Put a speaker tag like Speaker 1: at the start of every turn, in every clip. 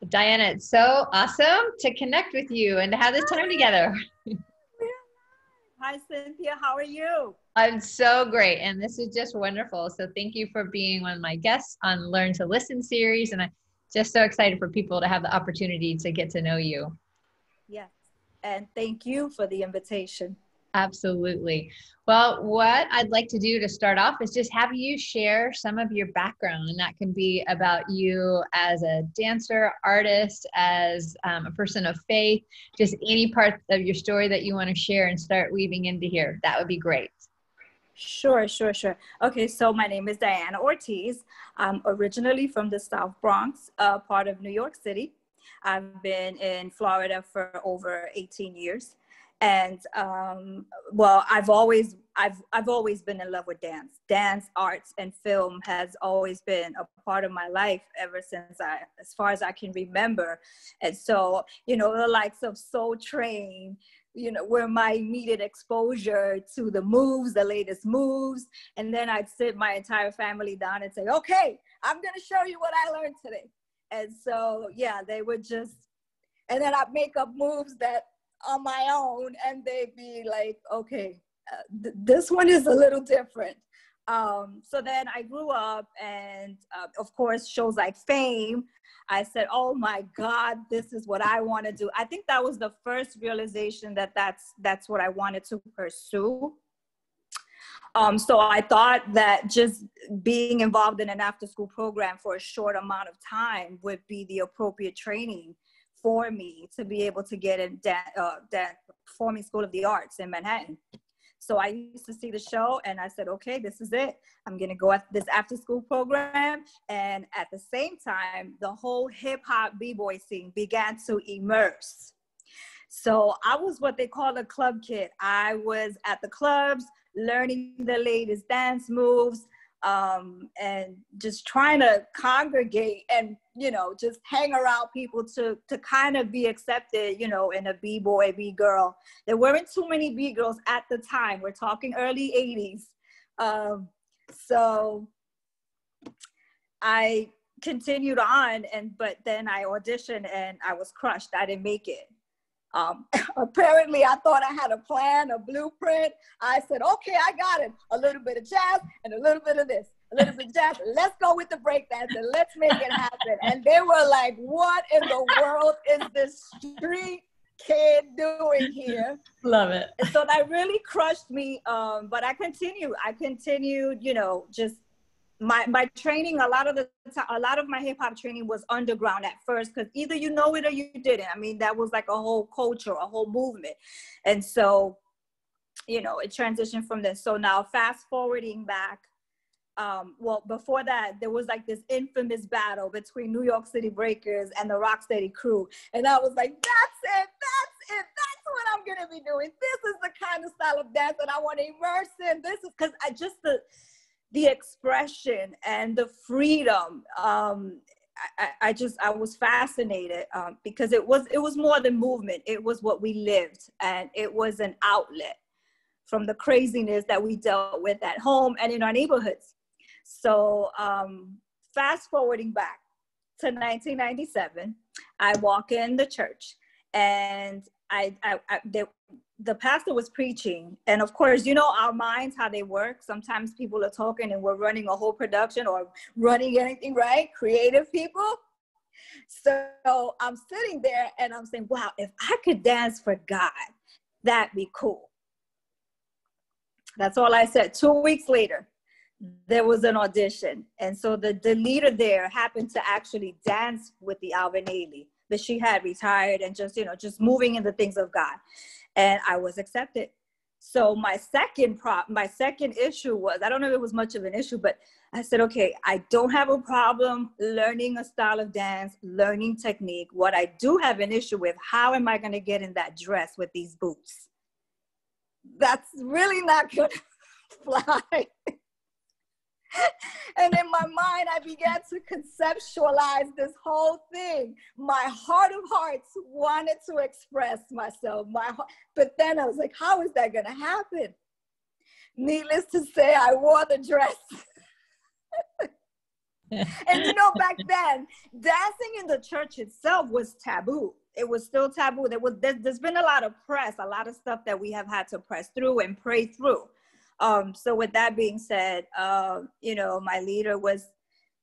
Speaker 1: Diana, it's so awesome to connect with you and to have this time together.
Speaker 2: Hi, Cynthia. How are you?
Speaker 1: I'm so great. And this is just wonderful. So thank you for being one of my guests on Learn to Listen series. And I'm just so excited for people to have the opportunity to get to know you.
Speaker 2: Yes. And thank you for the invitation.
Speaker 1: Absolutely. Well, what I'd like to do to start off is just have you share some of your background, and that can be about you as a dancer, artist, as a person of faith, just any part of your story that you want to share and start weaving into here. That would be great.
Speaker 2: Sure. Okay, so my name is Diana Ortiz. I'm originally from the South Bronx, part of New York City. I've been in Florida for over 18 years. And well, I've always been in love with dance. Dance, arts, and film has always been a part of my life ever since as far as I can remember. And so, the likes of Soul Train, were my immediate exposure to the moves, the latest moves. And then I'd sit my entire family down and say, okay, I'm going to show you what I learned today. And so, yeah, they would just, and then I'd make up moves that on my own, and they'd be like, okay, this one is a little different. So then I grew up, and of course, shows like Fame, I said, oh my God, this is what I want to do. I think that was the first realization that that's what I wanted to pursue. So I thought that just being involved in an after-school program for a short amount of time would be the appropriate training for me to be able to get in that Performing School of the Arts in Manhattan. So I used to see the show, and I said, okay, this is it. I'm going to go at this after-school program. And at the same time, the whole hip-hop b-boy scene began to immerse. So I was what they call a club kid. I was at the clubs, learning the latest dance moves, and just trying to congregate and, just hang around people to kind of be accepted, in a b-boy, b-girl. There weren't too many b-girls at the time. We're talking early 80s. So I continued on, but then I auditioned and I was crushed. I didn't make it. Apparently I thought I had a plan, a blueprint. I said, okay, I got it. A little bit of jazz and a little bit of this, a little bit of jazz. Let's go with the breakdance and let's make it happen. And they were like, what in the world is this street kid doing here?
Speaker 1: Love it.
Speaker 2: And so that really crushed me. But I continued, just my training, a lot of my hip hop training was underground at first, because either you know it or you didn't. I mean, that was like a whole culture, a whole movement. And so, it transitioned from there. So now fast forwarding back, well, before that, there was like this infamous battle between New York City Breakers and the Rocksteady crew. And I was like, that's what I'm going to be doing. This is the kind of style of dance that I want to immerse in. This is because the expression and the freedom, I was fascinated, because it was more than movement. It was what we lived, and it was an outlet from the craziness that we dealt with at home and in our neighborhoods. So fast forwarding back to 1997, I walk in the church, and the pastor was preaching. And of course, our minds, how they work. Sometimes people are talking and we're running a whole production or running anything, right? Creative people. So I'm sitting there and I'm saying, wow, if I could dance for God, that'd be cool. That's all I said. 2 weeks later, there was an audition. And so the leader there happened to actually dance with the Alvin Ailey, but she had retired and just moving in the things of God. And I was accepted. So my second issue was, I don't know if it was much of an issue, but I said, okay, I don't have a problem learning a style of dance, learning technique. What I do have an issue with, how am I going to get in that dress with these boots? That's really not going to fly. And in my mind, I began to conceptualize this whole thing. My heart of hearts wanted to express myself. But then I was like, how is that going to happen? Needless to say, I wore the dress. And you know, back then, dancing in the church itself was taboo. It was still taboo. There's been a lot of press, a lot of stuff that we have had to press through and pray through. So with that being said, you know, my leader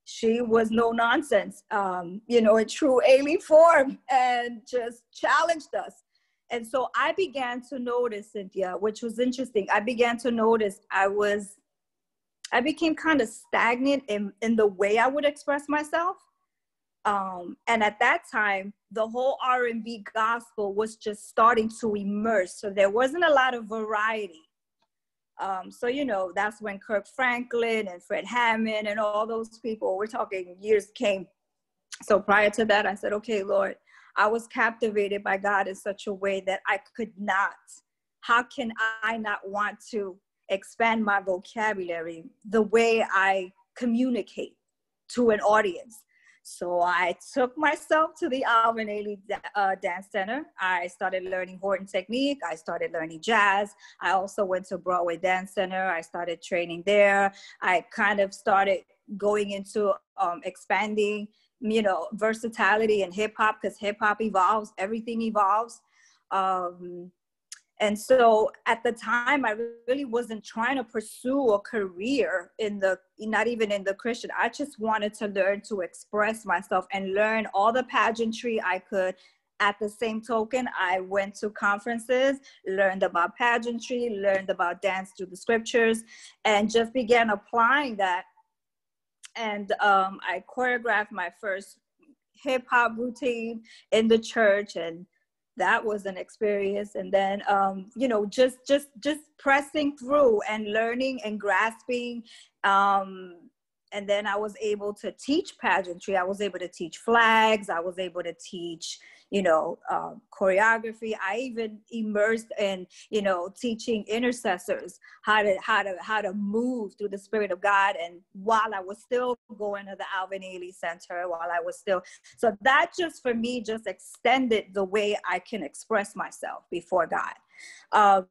Speaker 2: she was no nonsense, you know, in true Ailey form, and just challenged us. And so I began to notice, Cynthia, which was interesting. I began to notice I became kind of stagnant in the way I would express myself. And at that time, the whole R&B gospel was just starting to emerge. So there wasn't a lot of variety. So, you know, that's when Kirk Franklin and Fred Hammond and all those people, we're talking years, came. So prior to that, I said, okay, Lord, I was captivated by God in such a way that I could not, how can I not want to expand my vocabulary, the way I communicate to an audience? So I took myself to the Alvin Ailey Dance Center. I started learning Horton technique. I started learning jazz. I also went to Broadway Dance Center. I started training there. I kind of started going into expanding, you know, versatility in hip hop, because hip hop evolves, everything evolves. And so at the time, I really wasn't trying to pursue a career not even in the Christian. I just wanted to learn to express myself and learn all the pageantry I could. At the same token, I went to conferences, learned about pageantry, learned about dance through the scriptures, and just began applying that. And I choreographed my first hip hop routine in the church, and that was an experience. And then, you know, just pressing through and learning and grasping. And then I was able to teach pageantry. I was able to teach flags. I was able to teach, you know, choreography. I even immersed in, you know, teaching intercessors how to move through the Spirit of God. And while I was still going to the Alvin Ailey Center, so that just for me just extended the way I can express myself before God.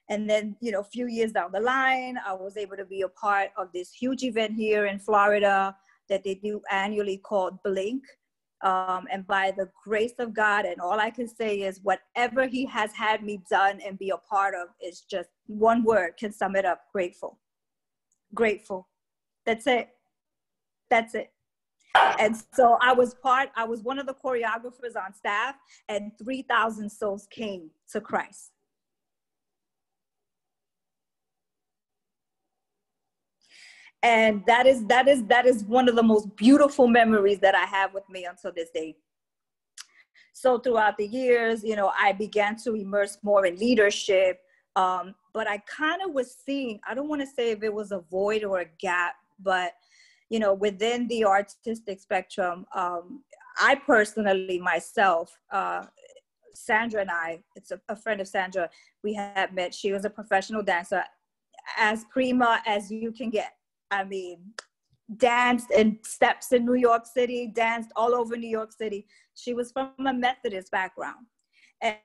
Speaker 2: And then, you know, a few years down the line, I was able to be a part of this huge event here in Florida that they do annually called Blink. And by the grace of God, and all I can say is whatever he has had me done and be a part of is just one word can sum it up: grateful. Grateful. That's it. That's it. And so I was one of the choreographers on staff, and 3,000 souls came to Christ. And that is one of the most beautiful memories that I have with me until this day. So throughout the years, you know, I began to immerse more in leadership, but I kind of was seeing, I don't want to say if it was a void or a gap, but, you know, within the artistic spectrum, I personally, myself, Sandra and I, it's a friend of Sandra, we had met. She was a professional dancer, as prima as you can get. I mean, danced in steps in New York City, danced all over New York City. She was from a Methodist background.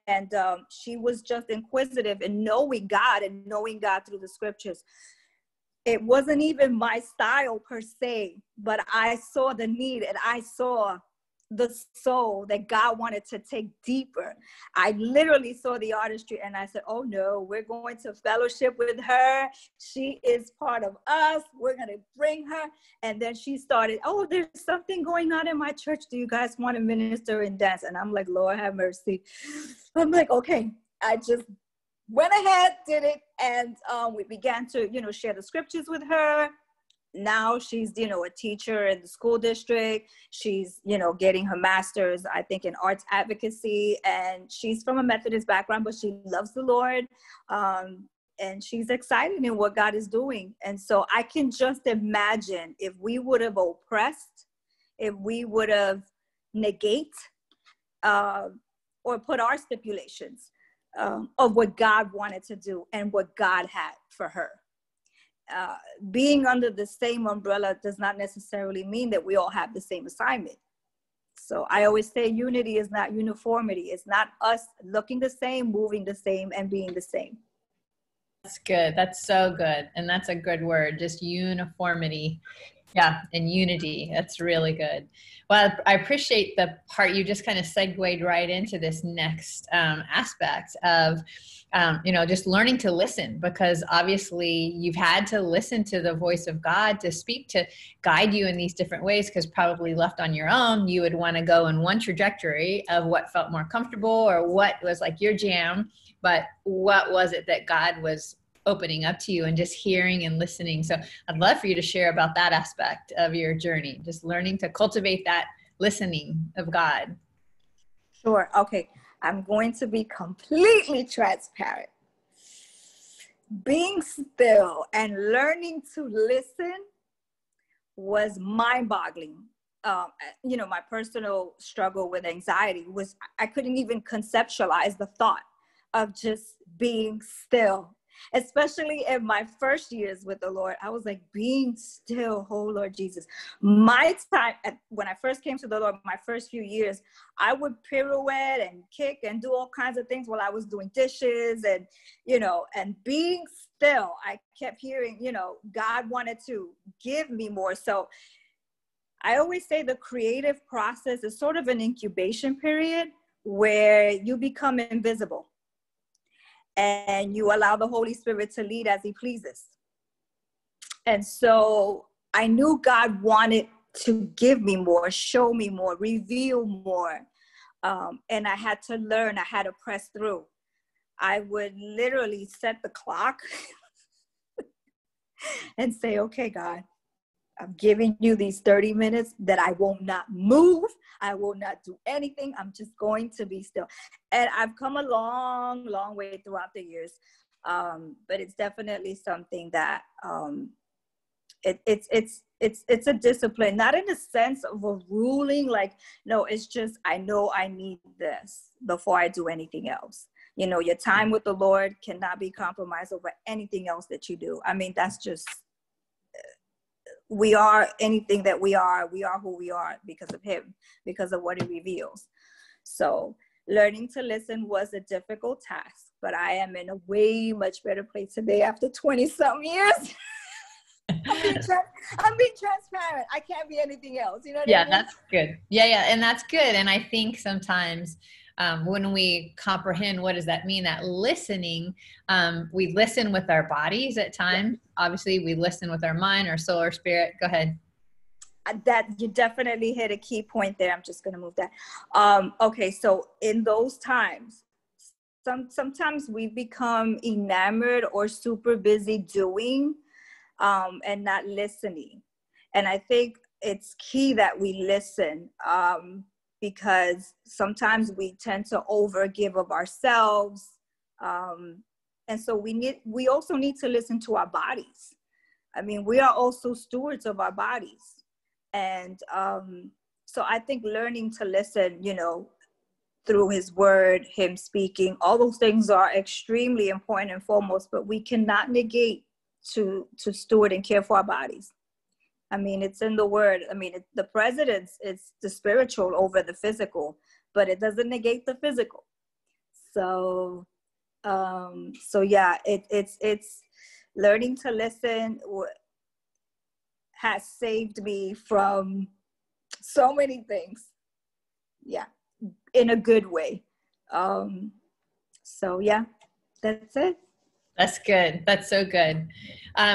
Speaker 2: And she was just inquisitive in knowing God and knowing God through the scriptures. It wasn't even my style per se, but I saw the need and I saw the soul that God wanted to take deeper. I literally saw the artistry and I said, oh no, we're going to fellowship with her. She is part of us. We're going to bring her. And then she started, oh, there's something going on in my church. Do you guys want to minister and dance? And I'm like, Lord have mercy. I'm like, okay. I just went ahead, did it. And we began to, you know, share the scriptures with her. Now she's, you know, a teacher in the school district. She's, you know, getting her master's, I think, in arts advocacy. And she's from a Methodist background, but she loves the Lord. And she's excited in what God is doing. And so I can just imagine if we would have oppressed, if we would have negate or put our stipulations of what God wanted to do and what God had for her. Being under the same umbrella does not necessarily mean that we all have the same assignment. So I always say unity is not uniformity. It's not us looking the same, moving the same, and being the same.
Speaker 1: That's good. That's so good. And that's a good word, just uniformity. Yeah, and unity. That's really good. Well, I appreciate the part you just kind of segued right into this next aspect of, just learning to listen, because obviously you've had to listen to the voice of God to speak, to guide you in these different ways, because probably left on your own, you would want to go in one trajectory of what felt more comfortable or what was like your jam. But what was it that God was opening up to you and just hearing and listening? So I'd love for you to share about that aspect of your journey, just learning to cultivate that listening of God.
Speaker 2: Sure. Okay. I'm going to be completely transparent. Being still and learning to listen was mind-boggling. My personal struggle with anxiety was I couldn't even conceptualize the thought of just being still. Especially in my first years with the Lord, I was like, being still, oh Lord Jesus. My time, when I first came to the Lord, my first few years, I would pirouette and kick and do all kinds of things while I was doing dishes and being still. I kept hearing, God wanted to give me more. So I always say the creative process is sort of an incubation period where you become invisible. And you allow the Holy Spirit to lead as he pleases. And so I knew God wanted to give me more, show me more, reveal more. And I had to learn, I had to press through. I would literally set the clock and say, okay, God, I'm giving you these 30 minutes that I will not move. I will not do anything. I'm just going to be still. And I've come a long, long way throughout the years. But it's definitely something that it's a discipline, not in the sense of a ruling, like, no, it's just, I know I need this before I do anything else. Your time with the Lord cannot be compromised over anything else that you do. I mean, that's just, we are anything that we are who we are because of him, because of what he reveals. So learning to listen was a difficult task, but I am in a way much better place today after 20 some years. I'm being transparent. I can't be anything else. You know what I mean?
Speaker 1: That's good. Yeah. And that's good. And I think sometimes when we comprehend what does that mean, that listening, we listen with our bodies at times. Yeah. Obviously, we listen with our mind, our soul, our spirit. Go ahead.
Speaker 2: That you definitely hit a key point there. I'm just going to move that. Okay, so in those times, sometimes we become enamored or super busy doing and not listening. And I think it's key that we listen. Because sometimes we tend to overgive of ourselves. And so we also need to listen to our bodies. I mean, we are also stewards of our bodies. And so I think learning to listen, through his word, him speaking, all those things are extremely important and foremost, but we cannot negate to steward and care for our bodies. I mean, it's in the word. I mean, the precedence is the spiritual over the physical, but it doesn't negate the physical. So yeah, it's learning to listen has saved me from so many things. Yeah, in a good way. So yeah, that's it.
Speaker 1: That's good. That's so good.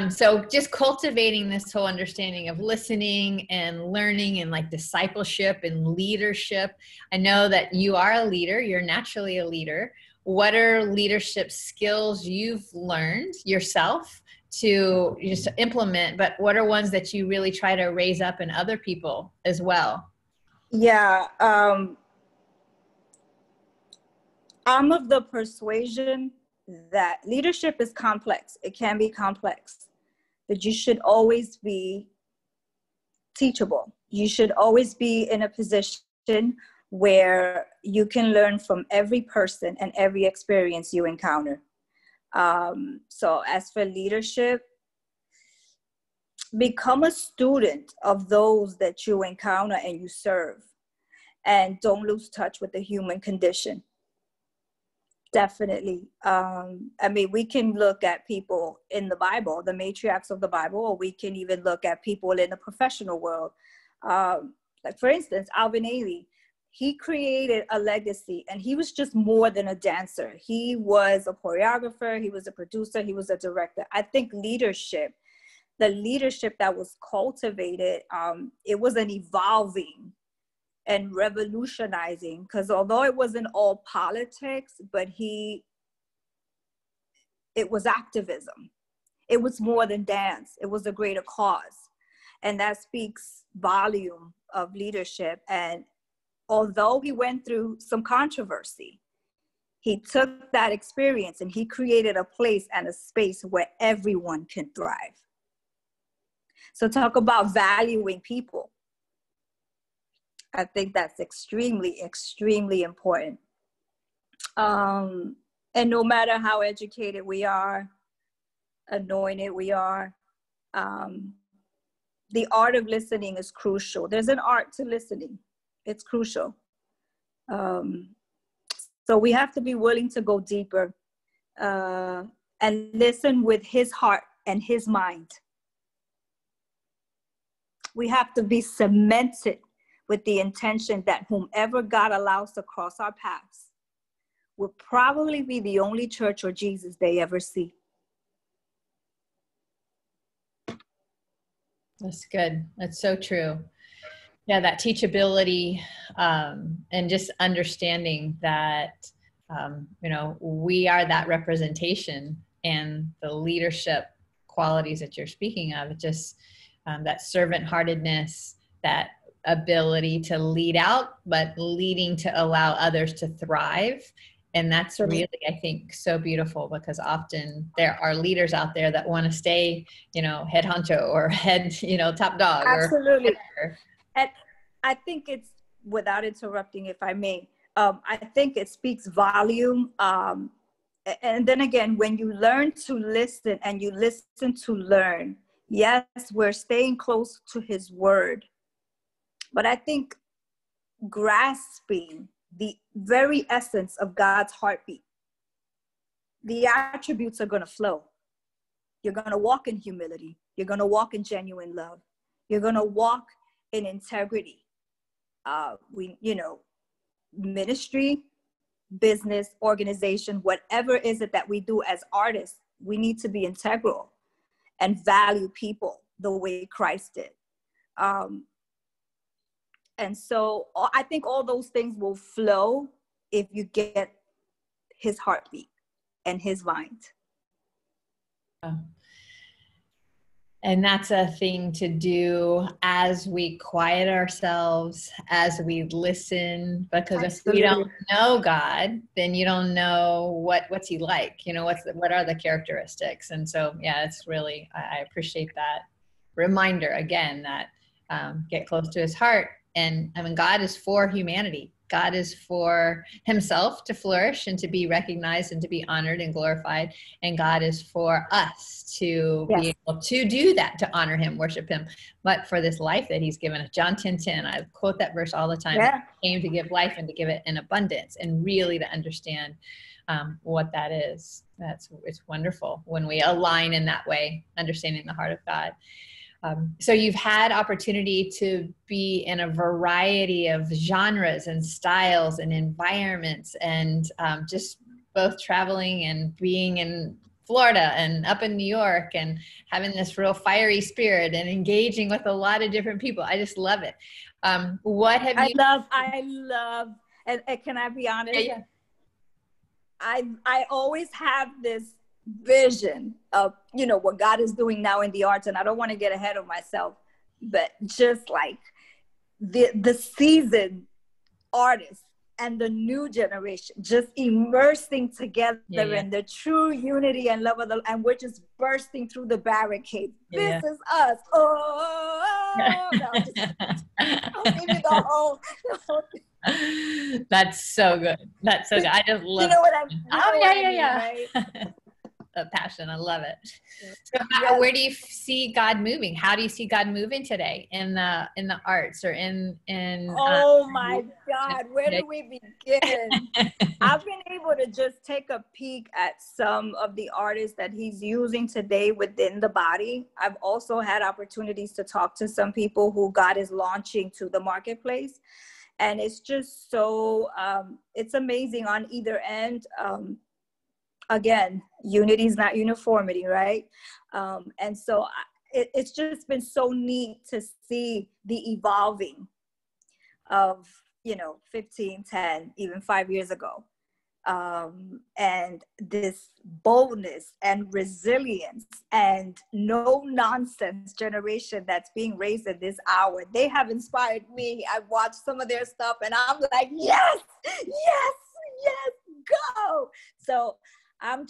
Speaker 1: So just cultivating this whole understanding of listening and learning and like discipleship and leadership. I know that you are a leader. You're naturally a leader. What are leadership skills you've learned yourself to just implement, but what are ones that you really try to raise up in other people as well?
Speaker 2: Yeah. I'm of the persuasion that leadership is complex. It can be complex, but you should always be teachable. You should always be in a position where you can learn from every person and every experience you encounter. So as for leadership, become a student of those that you encounter and you serve, and don't lose touch with the human condition. Definitely. I mean, we can look at people in the Bible, the matriarchs of the Bible, or we can even look at people in the professional world. Like, for instance, Alvin Ailey, he created a legacy, and he was just more than a dancer. He was a choreographer, he was a producer, he was a director. I think leadership, the leadership that was cultivated, it was an evolving and revolutionizing, because although it wasn't all politics, but it was activism. It was more than dance. It was a greater cause. And that speaks volume of leadership. And although he went through some controversy, he took that experience and he created a place and a space where everyone can thrive. So talk about valuing people. I think that's extremely, extremely important. And no matter how educated we are, anointed we are, the art of listening is crucial. There's an art to listening. It's crucial. So we have to be willing to go deeper and listen with his heart and his mind. We have to be cemented with the intention that whomever God allows to cross our paths will probably be the only church or Jesus they ever see.
Speaker 1: That's good. That's so true. Yeah, that teachability, and just understanding that, we are that representation, and the leadership qualities that you're speaking of, just that servant-heartedness, that ability to lead out, but leading to allow others to thrive. And that's really, I think, so beautiful, because often there are leaders out there that want to stay, head honcho or head, top dog.
Speaker 2: Absolutely. And I think it's, without interrupting, if I may, I think it speaks volume. And then again, when you learn to listen and you listen to learn, yes, we're staying close to his word. But I think grasping the very essence of God's heartbeat, the attributes are going to flow. You're going to walk in humility. You're going to walk in genuine love. You're going to walk in integrity. Ministry, business, organization, whatever is it that we do as artists, we need to be integral and value people the way Christ did. And so I think all those things will flow if you get his heartbeat and his mind.
Speaker 1: And that's a thing to do as we quiet ourselves, as we listen, because Absolutely. If we don't know God, then you don't know what's he like, what are the characteristics. And so, yeah, it's really, I appreciate that reminder again, that get close to his heart. And I mean, God is for humanity. God is for himself to flourish and to be recognized and to be honored and glorified. And God is for us to be able to do that, to honor him, worship him, but for this life that he's given us. John 10:10, I quote that verse all the time. Yeah. He came to give life and to give it in abundance, and really to understand what that is. It's wonderful when we align in that way, understanding the heart of God. So you've had opportunity to be in a variety of genres and styles and environments, and just both traveling and being in Florida and up in New York and having this real fiery spirit and engaging with a lot of different people. I just love it. What have you?
Speaker 2: I love, and can I be honest?
Speaker 1: Yeah.
Speaker 2: I always have this vision of what God is doing now in the arts, and I don't want to get ahead of myself, but just like the seasoned artists and the new generation just immersing together in the true unity and love of the, and we're just bursting through the barricades. This is us. I'll give you the whole
Speaker 1: That's so good. That's so good. I just love
Speaker 2: what I mean,
Speaker 1: yeah.
Speaker 2: Right?
Speaker 1: passion. I love it.
Speaker 2: Yes.
Speaker 1: So where do you see God moving? How do you see God moving today in the arts or in
Speaker 2: Oh my God, where do we begin? I've been able to just take a peek at some of the artists that he's using today within the body. I've also had opportunities to talk to some people who God is launching to the marketplace. And it's just so, it's amazing on either end. Again, unity is not uniformity, right? And so it's just been so neat to see the evolving of, 15, 10, even 5 years ago. And this boldness and resilience and no nonsense generation that's being raised at this hour. They have inspired me. I've watched some of their stuff and I'm like, yes, go. So I'm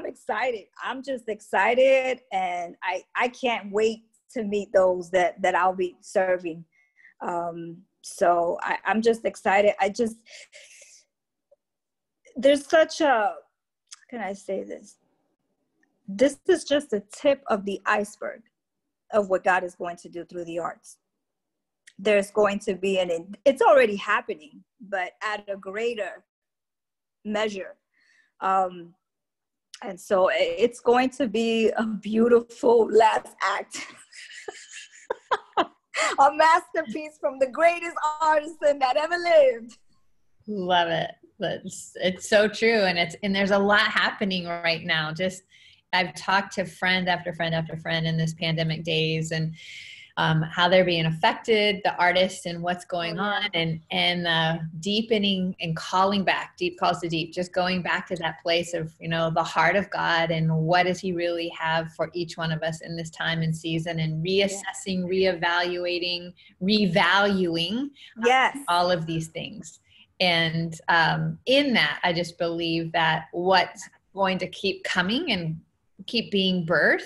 Speaker 2: excited. I'm just excited. And I can't wait to meet those that I'll be serving. So I'm just excited. There's such a, how can I say this? This is just the tip of the iceberg of what God is going to do through the arts. There's going to be it's already happening, but at a greater measure. And so it's going to be a beautiful last act. A masterpiece from the greatest artisan that ever lived.
Speaker 1: Love it. It's so true. And there's a lot happening right now. Just, I've talked to friend after friend after friend in this pandemic days and how they're being affected, the artists and what's going on and deepening and calling back, deep calls to deep, just going back to that place of, the heart of God and what does he really have for each one of us in this time and season and reassessing, reevaluating, revaluing all of these things. And in that, I just believe that what's going to keep coming and keep being birthed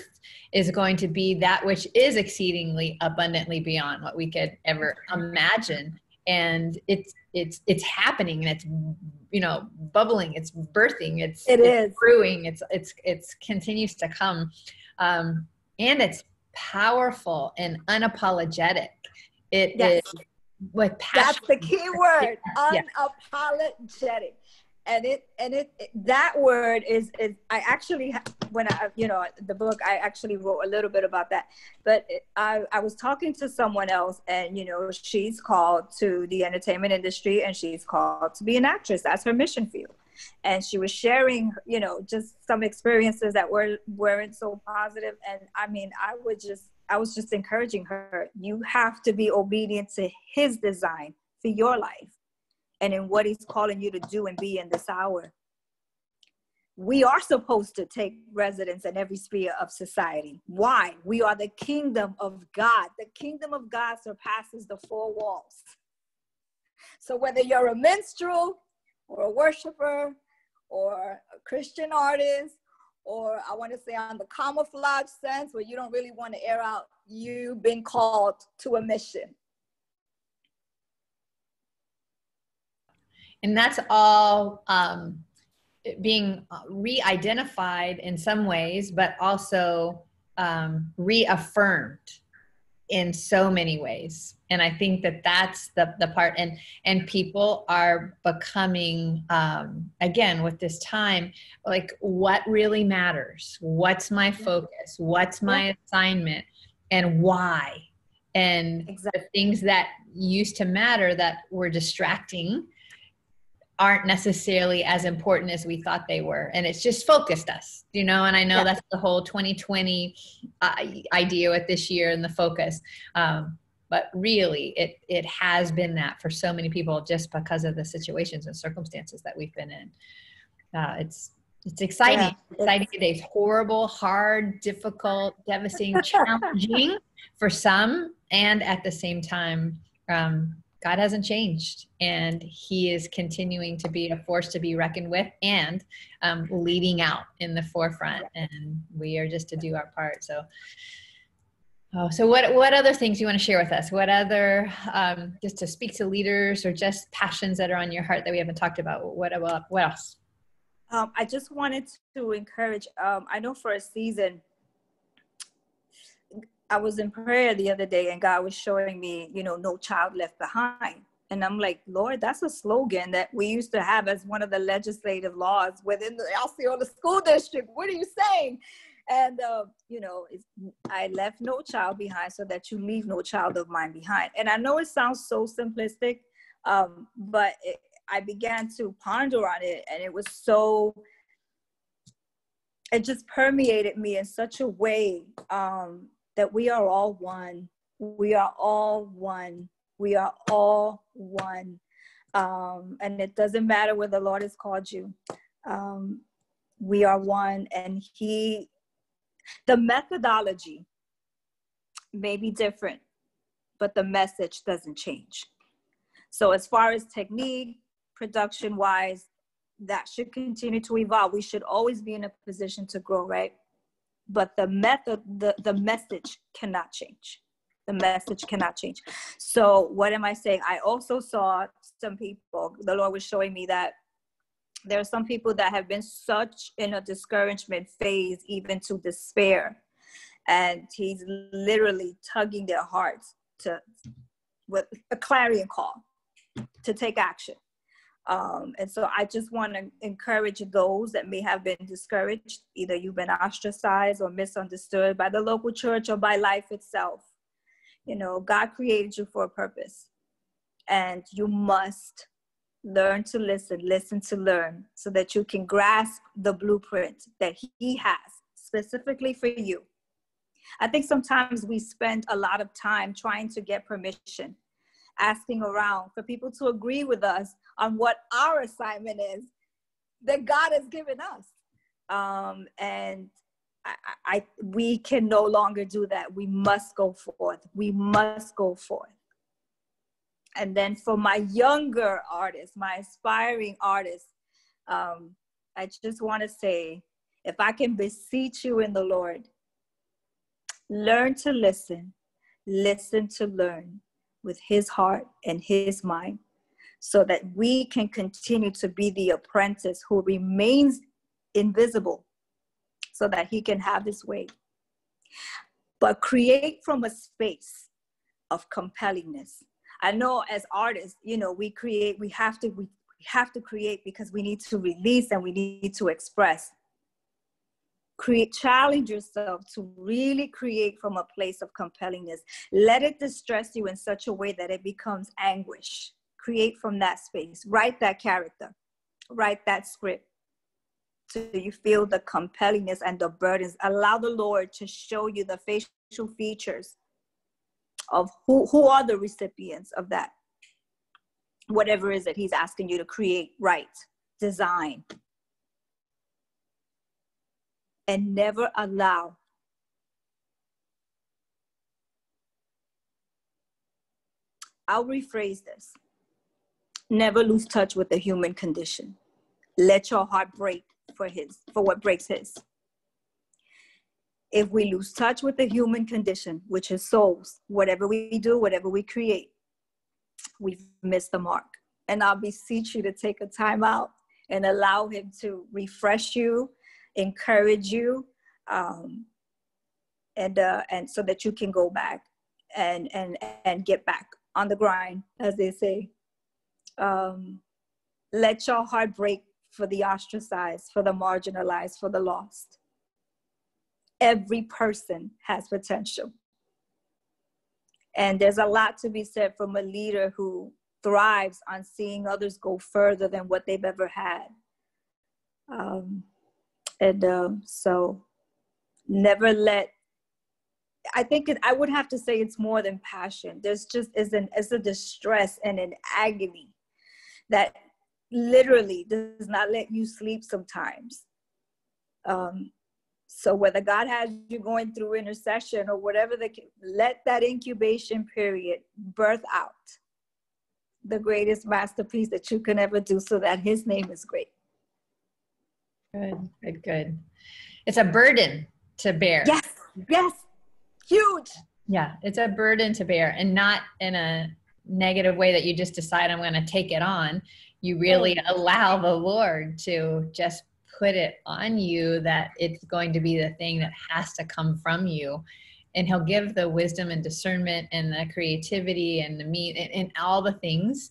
Speaker 1: is going to be that which is exceedingly abundantly beyond what we could ever imagine. And it's happening, and it's, bubbling, it's birthing, it's brewing, it's continues to come. And it's powerful and unapologetic. It is with passion.
Speaker 2: That's the key word, unapologetic. And that word is I actually, when the book, I actually wrote a little bit about that, but I was talking to someone else and, she's called to the entertainment industry and she's called to be an actress. That's her mission field. And she was sharing, just some experiences that weren't so positive. And I mean, I was just encouraging her, you have to be obedient to his design for your life and in what he's calling you to do and be in this hour. We are supposed to take residence in every sphere of society. Why? We are the kingdom of God. The kingdom of God surpasses the four walls. So whether you're a minstrel or a worshiper or a Christian artist, or I want to say on the camouflage sense where you don't really want to air out, you've been called to a mission.
Speaker 1: And that's all being re-identified in some ways, but also reaffirmed in so many ways. And I think that that's the part, and people are becoming, again, with this time, like what really matters? What's my focus? What's my assignment? And why? And the things that used to matter that were distracting aren't necessarily as important as we thought they were. And it's just focused us, and I know that's the whole 2020 idea with this year and the focus. But really it has been that for so many people just because of the situations and circumstances that we've been in. It's exciting. Exciting days, horrible, hard, difficult, devastating, challenging for some. And at the same time, God hasn't changed, and he is continuing to be a force to be reckoned with and leading out in the forefront, and we are just to do our part. So what other things you want to share with us? What other, just to speak to leaders or just passions that are on your heart that we haven't talked about? What else?
Speaker 2: I just wanted to encourage, I know for a season, I was in prayer the other day and God was showing me, no child left behind. And I'm like, Lord, that's a slogan that we used to have as one of the legislative laws within the Osceola School District. What are you saying? And, I left no child behind so that you leave no child of mine behind. And I know it sounds so simplistic, but I began to ponder on it, and it just permeated me in such a way that we are all one. We are all one. We are all one. And it doesn't matter where the Lord has called you. We are one, and the methodology may be different, but the message doesn't change. So as far as technique, production wise, that should continue to evolve. We should always be in a position to grow, right? But the method, the message cannot change. The message cannot change. So what am I saying? I also saw some people, the Lord was showing me that there are some people that have been such in a discouragement phase, even to despair. And he's literally tugging their hearts with a clarion call to take action. And so I just want to encourage those that may have been discouraged. Either you've been ostracized or misunderstood by the local church or by life itself. God created you for a purpose, and you must learn to listen to learn, so that you can grasp the blueprint that he has specifically for you. I think sometimes we spend a lot of time trying to get permission, asking around for people to agree with us on what our assignment is that God has given us. And we can no longer do that. We must go forth. We must go forth. And then for my younger artists, my aspiring artists, I just want to say, if I can beseech you in the Lord, learn to listen to learn with his heart and his mind, so that we can continue to be the apprentice who remains invisible, so that he can have his way. But create from a space of compellingness. I know as artists, we have to create because we need to release and we need to express. Challenge yourself to really create from a place of compellingness. Let it distress you in such a way that it becomes anguish. Create from that space. Write that character. Write that script. So you feel the compellingness and the burdens. Allow the Lord to show you the facial features of who are the recipients of that. Whatever it is that he's asking you to create, write, design. And never allow I'll rephrase this. Never lose touch with the human condition. Let your heart break for what breaks his. If we lose touch with the human condition, which is souls, whatever we do, whatever we create, we've missed the mark. And I'll beseech you to take a time out and allow him to refresh you, encourage you, and so that you can go back and get back on the grind, as they say. Let your heart break for the ostracized, for the marginalized, for the lost. Every person has potential. And there's a lot to be said from a leader who thrives on seeing others go further than what they've ever had. So never let, I would have to say it's more than passion. There's just it's a distress and an agony that literally does not let you sleep sometimes. So whether God has you going through intercession or whatever, let that incubation period birth out the greatest masterpiece that you can ever do, so that his name is great.
Speaker 1: Good. It's a burden to bear.
Speaker 2: Yes, huge.
Speaker 1: Yeah, it's a burden to bear, and not in a negative way that you just decide I'm going to take it on. You really allow the Lord to just put it on you that it's going to be the thing that has to come from you. And he'll give the wisdom and discernment and the creativity and and all the things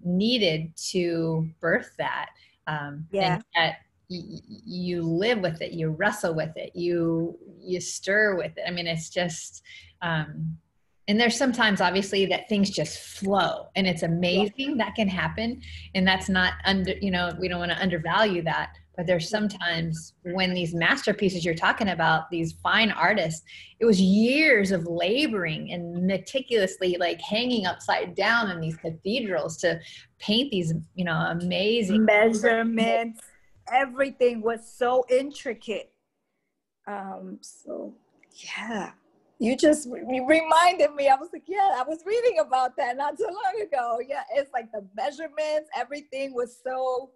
Speaker 1: needed to birth that. And yet you live with it, you wrestle with it, you stir with it. I mean, it's just, and there's sometimes obviously that things just flow, and it's amazing that can happen. And that's not we don't want to undervalue that. But there's sometimes when these masterpieces you're talking about, these fine artists, it was years of laboring and meticulously like hanging upside down in these cathedrals to paint these, amazing
Speaker 2: measurements. Everything was so intricate. You just reminded me. I was like, I was reading about that not too long ago. Yeah, it's like the measurements, everything was so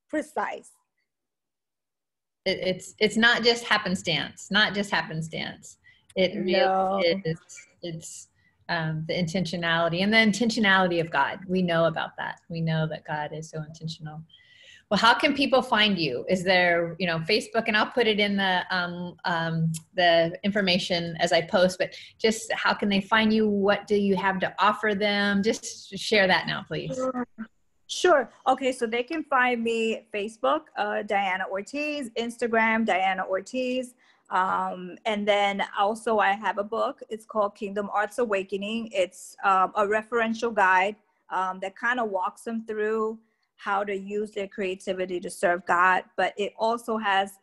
Speaker 2: precise.
Speaker 1: It's not just happenstance, It really is. It's the intentionality and the intentionality of God. We know about that. We know that God is so intentional. Well, how can people find you? Is there, Facebook, and I'll put it in the information as I post, but just how can they find you? What do you have to offer them? Just share that now, please.
Speaker 2: Sure. Okay, so they can find me Facebook, Diana Ortiz, Instagram, Diana Ortiz. And then also I have a book. It's called Kingdom Arts Awakening. It's a referential guide that kind of walks them through how to use their creativity to serve God. But it also has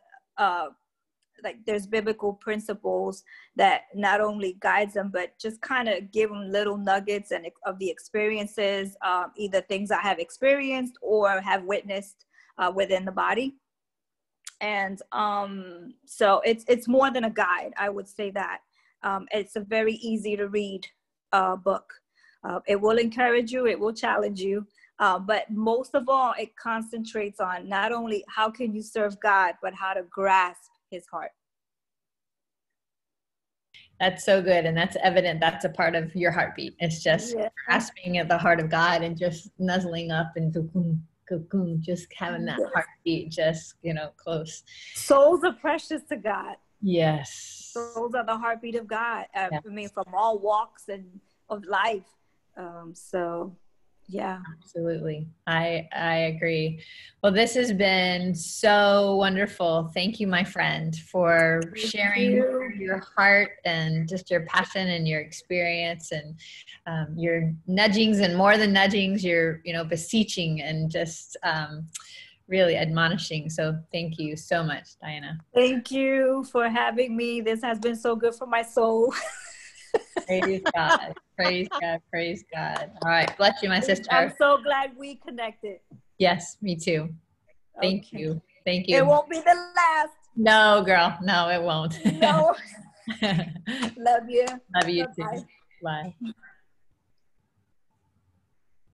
Speaker 2: there's biblical principles that not only guides them, but just kind of give them little nuggets of the experiences, either things I have experienced or have witnessed within the body. And so it's more than a guide, I would say that. It's a very easy to read book. It will encourage you, it will challenge you. But most of all, it concentrates on not only how can you serve God, but how to grasp his heart.
Speaker 1: That's so good. And that's evident. That's a part of your heartbeat. It's just grasping at the heart of God and just nuzzling up and just having that heartbeat just, close.
Speaker 2: Souls are precious to God.
Speaker 1: Yes.
Speaker 2: Souls are the heartbeat of God. I mean, from all walks of life. Yeah, absolutely.
Speaker 1: I agree. Well, this has been so wonderful. Thank you, my friend, for sharing your heart and just your passion and your experience and your nudgings, and more than nudgings, your, beseeching and just really admonishing. So thank you so much, Diana.
Speaker 2: Thank you for having me. This has been so good for my soul.
Speaker 1: Praise God. Praise God. Praise God. All right. Bless you, my sister.
Speaker 2: I'm so glad we connected.
Speaker 1: Yes, me too. Thank you. Thank you.
Speaker 2: It won't be the last.
Speaker 1: No, girl. No, it won't.
Speaker 2: No. Love you.
Speaker 1: Love you too. Bye.